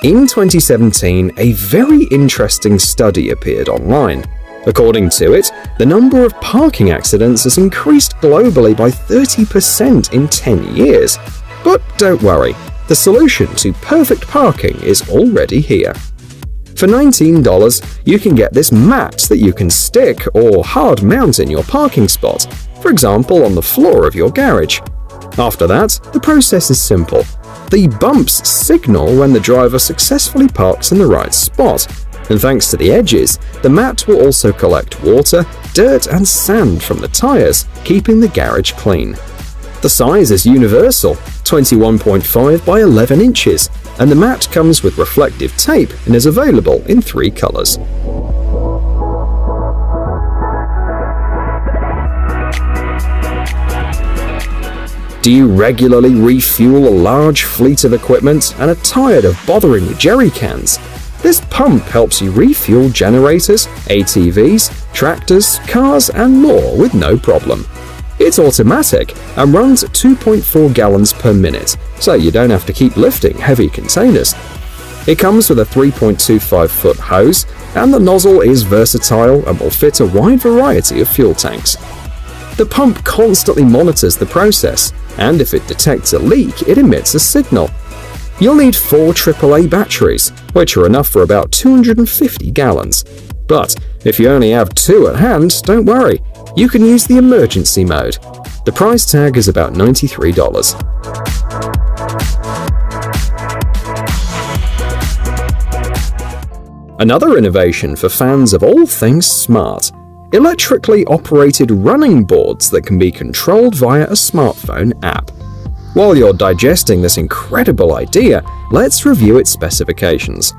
In 2017, a very interesting study appeared online. According to it, the number of parking accidents has increased globally by 30% in 10 years. But don't worry, the solution to perfect parking is already here. For $19, you can get this mat that you can stick or hard mount in your parking spot, for example on the floor of your garage. After that, the process is simple. The bumps signal when the driver successfully parks in the right spot, and thanks to the edges, the mat will also collect water, dirt and sand from the tires, keeping the garage clean. The size is universal, 21.5 by 11 inches, and the mat comes with reflective tape and is available in 3 colors. Do you regularly refuel a large fleet of equipment and are tired of bothering with jerry cans? This pump helps you refuel generators, ATVs, tractors, cars and more with no problem. It's automatic and runs at 2.4 gallons per minute, so you don't have to keep lifting heavy containers. It comes with a 3.25-foot hose, and the nozzle is versatile and will fit a wide variety of fuel tanks. The pump constantly monitors the process, and if it detects a leak, it emits a signal. You'll need 4 AAA batteries, which are enough for about 250 gallons. But if you only have 2 at hand, don't worry. You can use the emergency mode. The price tag is about $93. Another innovation for fans of all things smart: electrically operated running boards that can be controlled via a smartphone app. While you're digesting this incredible idea, let's review its specifications.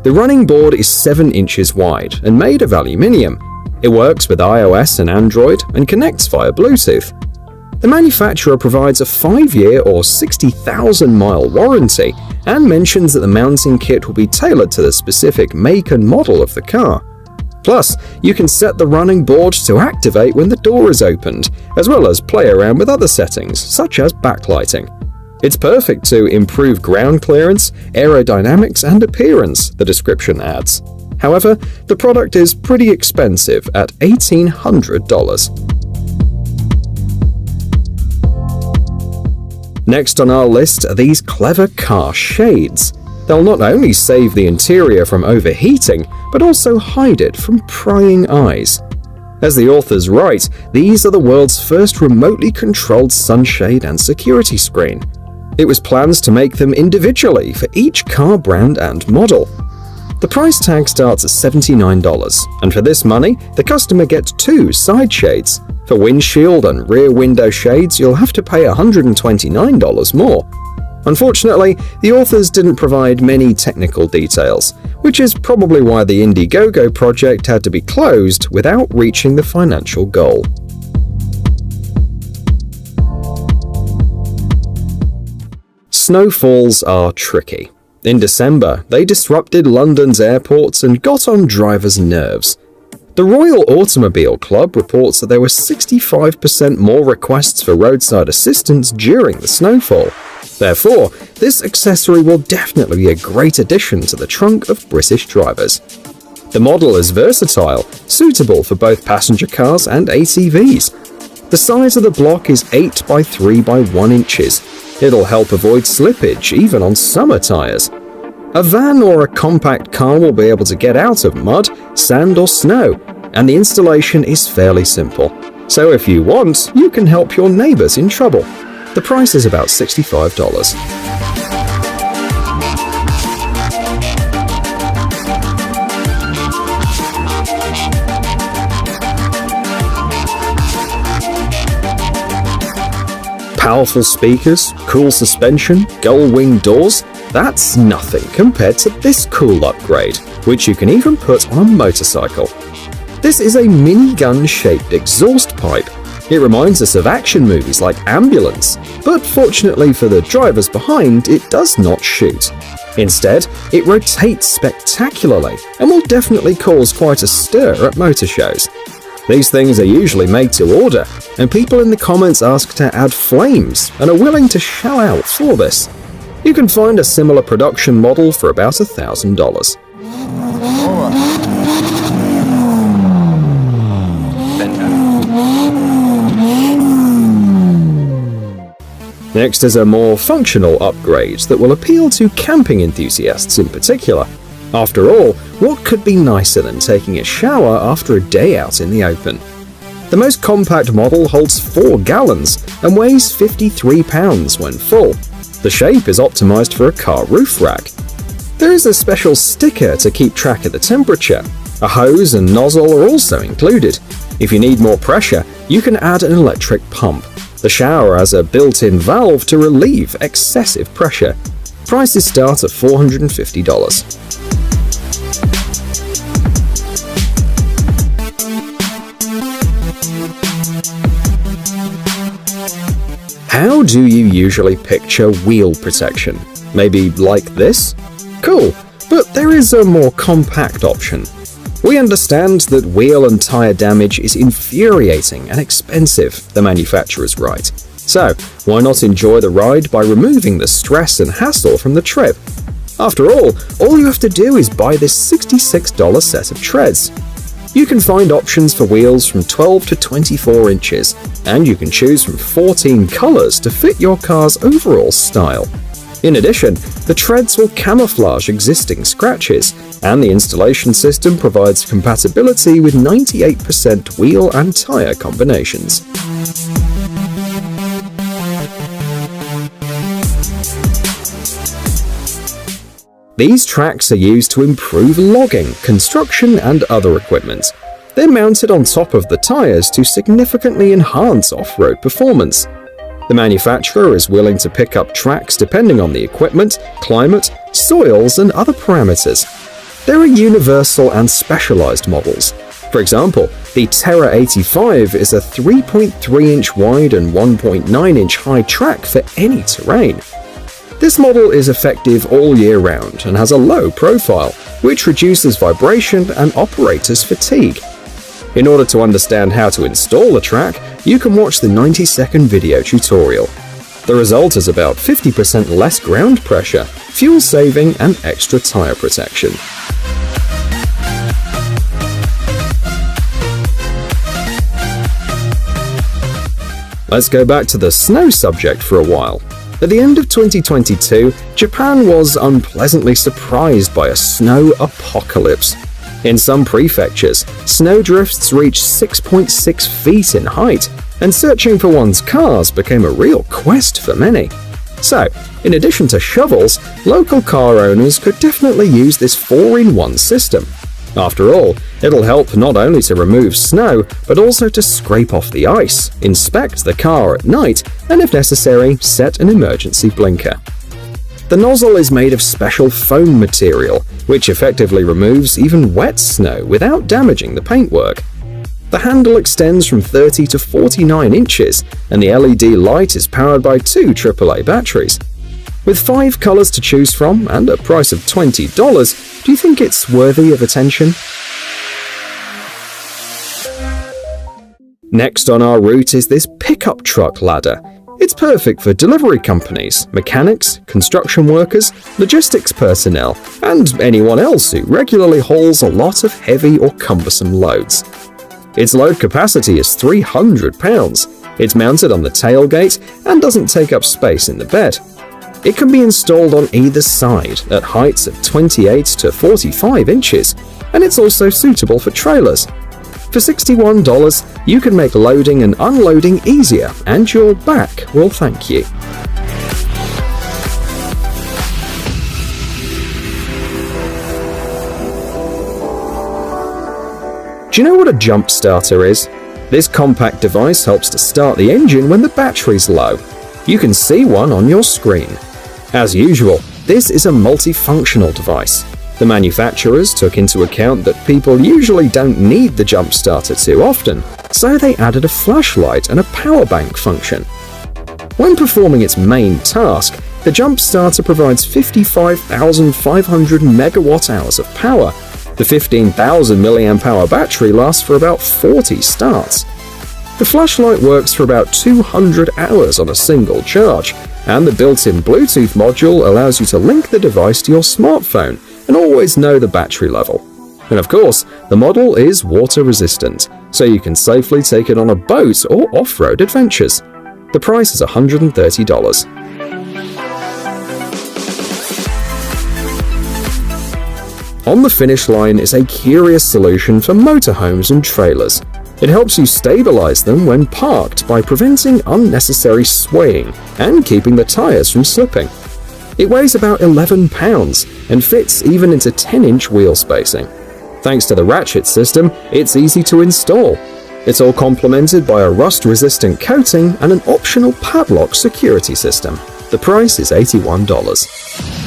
The running board is 7 inches wide and made of aluminium. It works with iOS and Android and connects via Bluetooth. The manufacturer provides a 5-year or 60,000-mile warranty and mentions that the mounting kit will be tailored to the specific make and model of the car. Plus, you can set the running board to activate when the door is opened, as well as play around with other settings, such as backlighting. It's perfect to improve ground clearance, aerodynamics, and appearance, the description adds. However, the product is pretty expensive at $1,800. Next on our list are these clever car shades. They'll not only save the interior from overheating, but also hide it from prying eyes. As the authors write, these are the world's first remotely controlled sunshade and security screen. It was planned to make them individually for each car brand and model. The price tag starts at $79, and for this money, the customer gets 2 side shades. For windshield and rear window shades, you'll have to pay $129 more. Unfortunately, the authors didn't provide many technical details, which is probably why the Indiegogo project had to be closed without reaching the financial goal. Snowfalls are tricky. In December, they disrupted London's airports and got on drivers' nerves. The Royal Automobile Club reports that there were 65% more requests for roadside assistance during the snowfall. Therefore, this accessory will definitely be a great addition to the trunk of British drivers. The model is versatile, suitable for both passenger cars and ATVs. The size of the block is 8 by 3 by 1 inches. It'll help avoid slippage even on summer tires. A van or a compact car will be able to get out of mud, sand or snow, and the installation is fairly simple. So if you want, you can help your neighbors in trouble. The price is about $65. Powerful speakers, cool suspension, gull-wing doors, that's nothing compared to this cool upgrade, which you can even put on a motorcycle. This is a minigun-shaped exhaust pipe. It reminds us of action movies like Ambulance, but fortunately for the drivers behind, it does not shoot. Instead, it rotates spectacularly and will definitely cause quite a stir at motor shows. These things are usually made to order, and people in the comments ask to add flames and are willing to shell out for this. You can find a similar production model for about $1,000. Next is a more functional upgrade that will appeal to camping enthusiasts in particular. After all, what could be nicer than taking a shower after a day out in the open? The most compact model holds 4 gallons and weighs 53 pounds when full. The shape is optimized for a car roof rack. There is a special sticker to keep track of the temperature. A hose and nozzle are also included. If you need more pressure, you can add an electric pump. The shower has a built-in valve to relieve excessive pressure. Prices start at $450. How do you usually picture wheel protection? Maybe like this? Cool, but there is a more compact option. We understand that wheel and tire damage is infuriating and expensive, the manufacturer's right. So, why not enjoy the ride by removing the stress and hassle from the trip? After all you have to do is buy this $66 set of treads. You can find options for wheels from 12 to 24 inches, and you can choose from 14 colors to fit your car's overall style. In addition, the treads will camouflage existing scratches, and the installation system provides compatibility with 98% wheel and tire combinations. These tracks are used to improve logging, construction, and other equipment. They're mounted on top of the tires to significantly enhance off-road performance. The manufacturer is willing to pick up tracks depending on the equipment, climate, soils, and other parameters. There are universal and specialized models. For example, the Terra 85 is a 3.3-inch wide and 1.9-inch high track for any terrain. This model is effective all year round and has a low profile, which reduces vibration and operators' fatigue. In order to understand how to install the track, you can watch the 90-second video tutorial. The result is about 50% less ground pressure, fuel saving, and extra tire protection. Let's go back to the snow subject for a while. At the end of 2022, Japan was unpleasantly surprised by a snow apocalypse. In some prefectures, snowdrifts reached 6.6 feet in height, and searching for one's cars became a real quest for many. So, in addition to shovels, local car owners could definitely use this 4-in-1 system. After all, it'll help not only to remove snow, but also to scrape off the ice, inspect the car at night, and if necessary, set an emergency blinker. The nozzle is made of special foam material, which effectively removes even wet snow without damaging the paintwork. The handle extends from 30 to 49 inches, and the LED light is powered by 2 AAA batteries. With 5 colors to choose from and a price of $20, do you think it's worthy of attention? Next on our route is this pickup truck ladder. It's perfect for delivery companies, mechanics, construction workers, logistics personnel, and anyone else who regularly hauls a lot of heavy or cumbersome loads. Its load capacity is 300 pounds. It's mounted on the tailgate and doesn't take up space in the bed. It can be installed on either side at heights of 28 to 45 inches, and it's also suitable for trailers. For $61, you can make loading and unloading easier, and your back will thank you. Do you know what a jump starter is? This compact device helps to start the engine when the battery's low. You can see one on your screen. As usual, this is a multifunctional device. The manufacturers took into account that people usually don't need the jump starter too often, so they added a flashlight and a power bank function. When performing its main task, the jump starter provides 55,500 megawatt-hours of power. The 15,000 mAh battery lasts for about 40 starts. The flashlight works for about 200 hours on a single charge, and the built-in Bluetooth module allows you to link the device to your smartphone and always know the battery level. And of course, the model is water resistant, so you can safely take it on a boat or off-road adventures. The price is $130. On the finish line is a curious solution for motorhomes and trailers. It helps you stabilize them when parked by preventing unnecessary swaying and keeping the tires from slipping. It weighs about 11 pounds and fits even into 10-inch wheel spacing. Thanks to the ratchet system, it's easy to install. It's all complemented by a rust-resistant coating and an optional padlock security system. The price is $81.